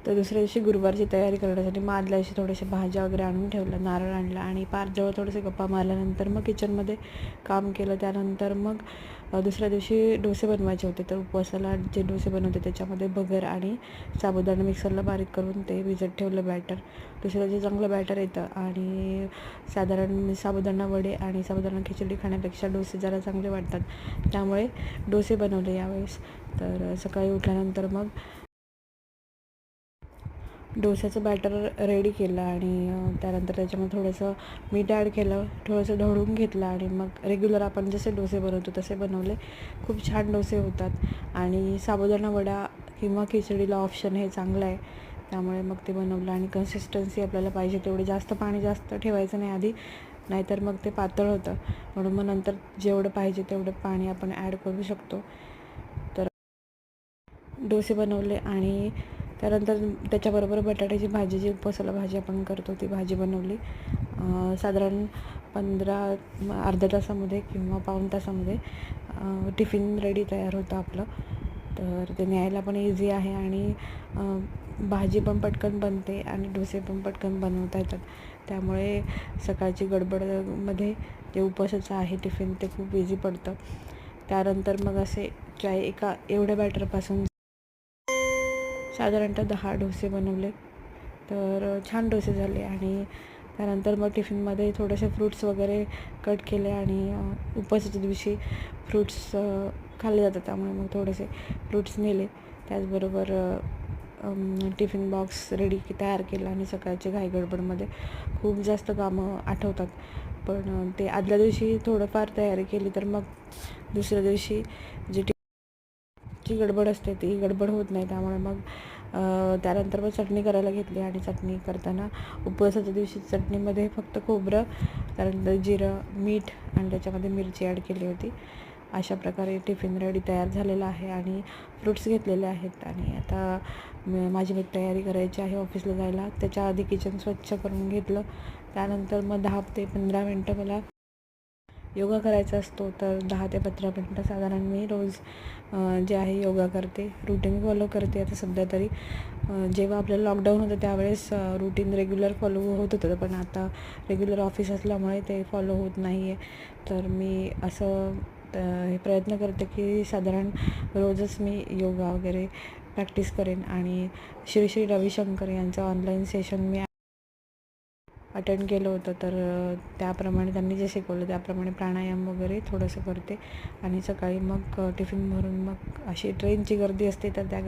तर दुसऱ्या दिवशी गुरुवारची तयारी करण्यासाठी मग आदल्या दिवशी थोडेसे भाज्या वगैरे आणून ठेवलं, नारळ आणला आणि पार्कजवळ थोडेसे गप्पा मारल्यानंतर मग किचनमध्ये काम केलं. त्यानंतर मग दुसऱ्या दिवशी डोसे बनवायचे होते, तर उपवासाला जे डोसे बनवते त्याच्यामध्ये भगर आणि साबुदाणा मिक्सरला बारीक करून ते भिजत ठेवलं बॅटर. दुसऱ्या दिवशी चांगलं बॅटर येतं आणि साधारण साबुदाणा वडे आणि साबुदाणा खिचडी खाण्यापेक्षा डोसे जरा चांगले वाटतात, त्यामुळे डोसे बनवले यावेळेस. तर सकाळी उठल्यानंतर मग डोस्याचं बॅटर रेडी केलं आणि त्यानंतर त्याच्यामध्ये थोडंसं मीठ ॲड केलं, थोडंसं ढवळून घेतलं आणि मग रेग्युलर आपण जसे डोसे बनवतो तसे बनवले. खूप छान डोसे होतात आणि साबुदाणा वडा किंवा खिचडीला ऑप्शन हे चांगलं आहे, त्यामुळे मग ते बनवलं. आणि कन्सिस्टन्सी आपल्याला पाहिजे तेवढे जास्त पाणी जास्त ठेवायचं नाही आधी, नाहीतर मग ते पातळ होतं. म्हणून मग नंतर जेवढं पाहिजे तेवढं पाणी आपण ॲड करू शकतो. तर डोसे बनवले आणि त्यानंतर त्याच्याबरोबर बटाट्याची भाजी, जी उपवासाला भाजी आपण करतो ती भाजी बनवली. साधारण अर्ध्या तासामध्ये किंवा पाऊण तासामध्ये टिफिन रेडी तयार होतं आपलं. तर ते न्यायला पण इझी आहे आणि भाजी पण पटकन बनते आणि डोसे पण पटकन बनवता येतात, त्यामुळे सकाळची गडबडमध्ये जे उपवासाचं आहे टिफिन ते खूप इझी पडतं. त्यानंतर मग असे एका एवढ्या बॅटरपासून साधारणतः 10 डोसे बनवले, तर छान डोसे झाले. आणि त्यानंतर मग टिफिनमध्ये थोडेसे फ्रूट्स वगैरे कट केले आणि उपवासाच्या दिवशी फ्रूट्स खाल्ले जातात, त्यामुळे मग थोडेसे फ्रूट्स नेले. त्याचबरोबर टिफिन बॉक्स तयार केला आणि सकाळच्या घाई गडबडमध्ये खूप जास्त कामं आठवतात, पण ते आदल्या दिवशी थोडंफार तयारी केली तर मग दुसऱ्या दिवशी जी गडबड असते ती गडबड होत नाही. त्यामुळे मग त्यानंतर मग चटणी करायला घेतली आणि चटणी करताना उपवासाच्या दिवशी चटणीमध्ये फक्त खोबरं, त्यानंतर जिरं, मीठ आणि त्याच्यामध्ये मिरची ॲड केली होती. अशा प्रकारे टिफिन रेडी तयार झालेला आहे आणि फ्रूट्स घेतलेले आहेत. आणि आता माझी तयारी करायची आहे ऑफिसला जायला. त्याच्या आधी किचन स्वच्छ करून घेतलं. त्यानंतर मग 10 ते 15 मिनटं मला योगा करायचा असतो, तर 10 ते 15 मिनटं साधारण मी रोज जे आहे योगा करते, रुटीन फॉलो करते. आता सध्या तरी जेव्हा आपल्याला लॉकडाऊन होतं त्यावेळेस रुटीन रेग्युलर फॉलो होत होतं, पण आता रेग्युलर ऑफिस असल्यामुळे ते फॉलो होत नाही आहे. तर मी असं प्रयत्न करते की साधारण रोजच मी योगा वगैरे प्रॅक्टिस करेन. आणि श्री श्री रविशंकर यांचं ऑनलाईन सेशन मी अटेंड केलं होतं, तर त्याप्रमाणे त्यांनी जे शिकवलं त्याप्रमाणे प्राणायाम वगैरे थोडंसं करते. आणि सकाळी मग टिफिन भरून मग अशी ट्रेनची गर्दी असते, तर त्या